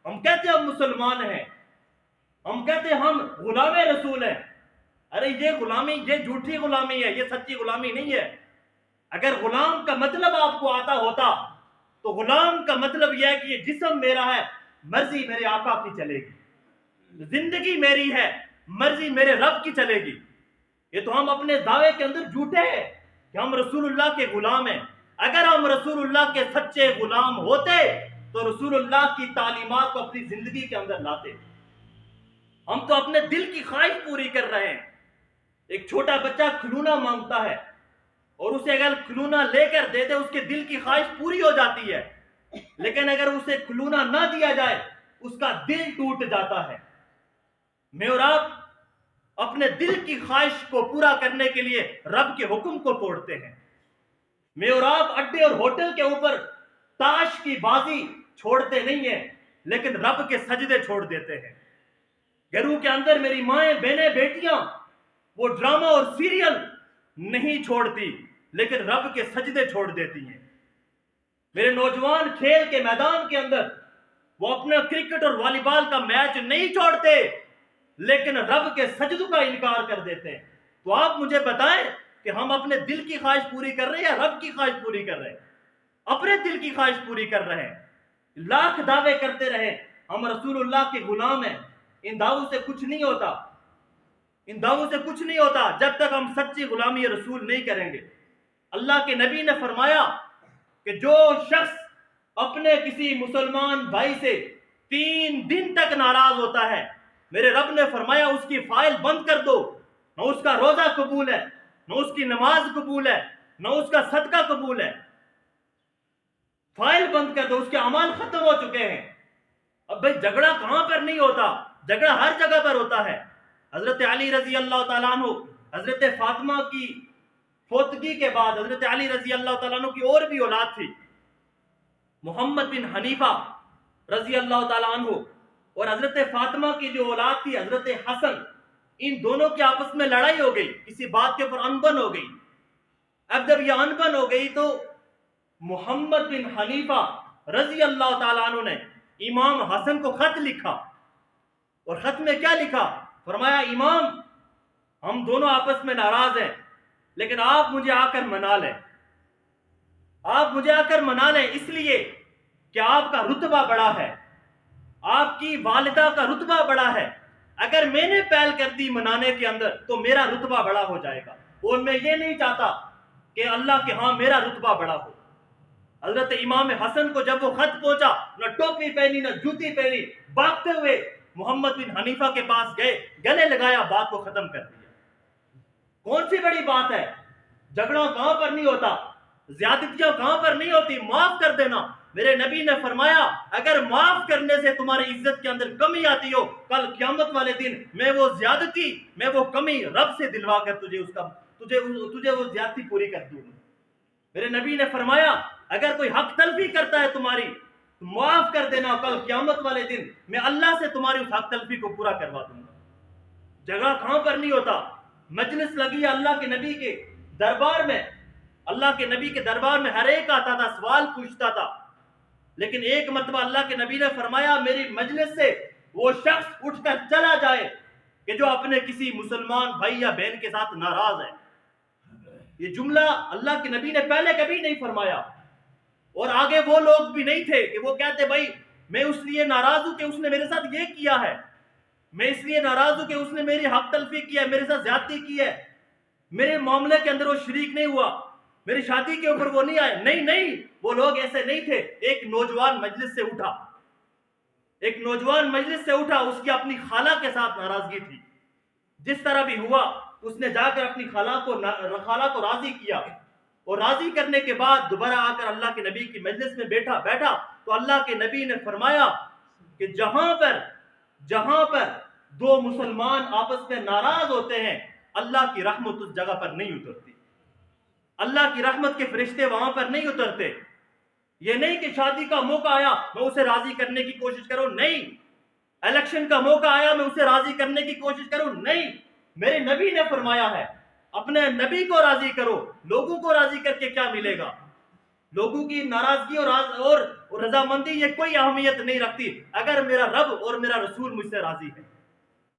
ہم کہتے ہیں ہم مسلمان ہیں، ہم کہتے ہیں ہم غلام رسول ہیں۔ ارے یہ غلامی، یہ جھوٹی غلامی ہے، یہ سچی غلامی نہیں ہے۔ اگر غلام کا مطلب آپ کو آتا ہوتا تو غلام کا مطلب یہ ہے کہ یہ جسم میرا ہے، مرضی میرے آقا کی چلے گی، زندگی میری ہے، مرضی میرے رب کی چلے گی۔ یہ تو ہم اپنے دعوے کے اندر جھوٹے ہیں کہ ہم رسول اللہ کے غلام ہیں۔ اگر ہم رسول اللہ کے سچے غلام ہوتے تو رسول اللہ کی تعلیمات کو اپنی زندگی کے اندر لاتے۔ ہم تو اپنے دل کی خواہش پوری کر رہے ہیں۔ ایک چھوٹا بچہ کھلونا مانگتا ہے اور اسے اگر کھلونا لے کر دے دے اس کے دل کی خواہش پوری ہو جاتی ہے، لیکن اگر اسے کھلونا نہ دیا جائے اس کا دل ٹوٹ جاتا ہے۔ میں اور آپ اپنے دل کی خواہش کو پورا کرنے کے لیے رب کے حکم کو توڑتے ہیں۔ میں اور آپ اڈے اور ہوٹل کے اوپر تاش کی بازی چھوڑتے نہیں ہیں، لیکن رب کے سجدے چھوڑ دیتے ہیں۔ گھروں کے اندر میری مائیں، بہنیں، بیٹیاں وہ ڈرامہ اور سیریل نہیں چھوڑتی، لیکن رب کے سجدے چھوڑ دیتی ہیں۔ میرے نوجوان کھیل کے میدان کے اندر وہ اپنا کرکٹ اور والی بال کا میچ نہیں چھوڑتے، لیکن رب کے سجدوں کا انکار کر دیتے ہیں۔ تو آپ مجھے بتائیں کہ ہم اپنے دل کی خواہش پوری کر رہے ہیں یا رب کی خواہش پوری کر رہے ہیں؟ اپنے دل کی خواہش پوری کر رہے ہیں۔ لاکھ دعوے کرتے رہے ہم رسول اللہ کے غلام ہیں، ان دعووں سے کچھ نہیں ہوتا، ان دعووں سے کچھ نہیں ہوتا جب تک ہم سچی غلامی رسول نہیں کریں گے۔ اللہ کے نبی نے فرمایا کہ جو شخص اپنے کسی مسلمان بھائی سے 3 دن تک ناراض ہوتا ہے، میرے رب نے فرمایا اس کی فائل بند کر دو، نہ اس کا روزہ قبول ہے، نہ اس کی نماز قبول ہے، نہ اس کا صدقہ قبول ہے۔ فائل بند کر دو، اس کے اعمال ختم ہو چکے ہیں۔ اب بھائی جھگڑا کہاں پر نہیں ہوتا؟ جھگڑا ہر جگہ پر ہوتا ہے۔ حضرت علی رضی اللہ تعالیٰ عنہ، حضرت فاطمہ کی فوتگی کے بعد حضرت علی رضی اللہ تعالیٰ عنہ کی اور بھی اولاد تھی، محمد بن حنیفہ رضی اللہ تعالیٰ عنہ، اور حضرت فاطمہ کی جو اولاد تھی حضرت حسن، ان دونوں کی آپس میں لڑائی ہو گئی، کسی بات کے اوپر انبن ہو گئی۔ اب جب یہ انبن ہو گئی تو محمد بن حنیفہ رضی اللہ تعالیٰ عنہ نے امام حسن کو خط لکھا، اور خط میں کیا لکھا؟ فرمایا امام، ہم دونوں آپس میں ناراض ہیں، لیکن آپ مجھے آ کر منا لیں، آپ مجھے آ کر منا لیں، اس لیے کہ آپ کا رتبہ بڑا ہے، آپ کی والدہ کا رتبہ بڑا ہے۔ اگر میں نے پہل کر دی منانے کے اندر تو میرا رتبہ بڑا ہو جائے گا، اور میں یہ نہیں چاہتا کہ اللہ کے ہاں میرا رتبہ بڑا ہو۔ حضرت امام حسن کو جب وہ خط پہنچا، نہ ٹوپی پہنی نہ جوتی پہنی، بھاگتے ہوئے محمد بن حنیفہ کے پاس گئے، گلے لگایا، بات کو ختم کر دیا۔ کون سی بڑی بات ہے؟ جھگڑا کہاں پر نہیں ہوتا، زیادتیاں کہاں پر نہیں ہوتی، معاف کر دینا۔ میرے نبی نے فرمایا اگر معاف کرنے سے تمہاری عزت کے اندر کمی آتی ہو، کل قیامت والے دن میں وہ زیادتی، میں وہ کمی رب سے دلوا کر تجھے وہ زیادتی پوری کر دوں گا۔ میرے نبی نے فرمایا اگر کوئی حق تلفی کرتا ہے تمہاری تو معاف کر دینا، کل قیامت والے دن میں اللہ سے تمہاری اس حق تلفی کو پورا کروا دوں گا۔ جگہ کہاں پر نہیں ہوتا؟ مجلس لگی ہے اللہ کے نبی کے دربار میں، اللہ کے نبی کے دربار میں ہر ایک آتا تھا، سوال پوچھتا تھا، لیکن ایک مرتبہ اللہ کے نبی نے فرمایا میری مجلس سے وہ شخص اٹھ کر چلا جائے کہ جو اپنے کسی مسلمان بھائی یا بہن کے ساتھ ناراض ہے۔ یہ جملہ اللہ کے نبی نے پہلے کبھی نہیں فرمایا، اور آگے وہ لوگ بھی نہیں تھے کہ وہ کہتے بھائی میں اس لیے ناراض ہوں کہ اس نے میرے ساتھ یہ کیا ہے، میں اس لیے ناراض ہوں کہ اس نے میری حق تلفی کی ہے، میرے ساتھ زیادتی کی ہے، میرے معاملے کے اندر وہ شریک نہیں ہوا، میری شادی کے اوپر وہ نہیں آئے۔ نہیں، وہ لوگ ایسے نہیں تھے۔ ایک نوجوان مجلس سے اٹھا، ایک نوجوان مجلس سے اٹھا، اس کی اپنی خالہ کے ساتھ ناراضگی تھی، جس طرح بھی ہوا اس نے جا کر اپنی خالہ کو راضی کیا، اور راضی کرنے کے بعد دوبارہ آ کر اللہ کے نبی کی مجلس میں بیٹھا تو اللہ کے نبی نے فرمایا کہ جہاں پر 2 مسلمان آپس میں ناراض ہوتے ہیں اللہ کی رحمت اس جگہ پر نہیں اترتی، اللہ کی رحمت کے فرشتے وہاں پر نہیں اترتے۔ یہ نہیں کہ شادی کا موقع آیا میں اسے راضی کرنے کی کوشش کروں، نہیں، الیکشن کا موقع آیا میں اسے راضی کرنے کی کوشش کروں، نہیں، میرے نبی نے فرمایا ہے اپنے نبی کو راضی کرو، لوگوں کو راضی کر کے کیا ملے گا؟ لوگوں کی ناراضگی اور رضامندی یہ کوئی اہمیت نہیں رکھتی اگر میرا رب اور میرا رسول مجھ سے راضی ہے۔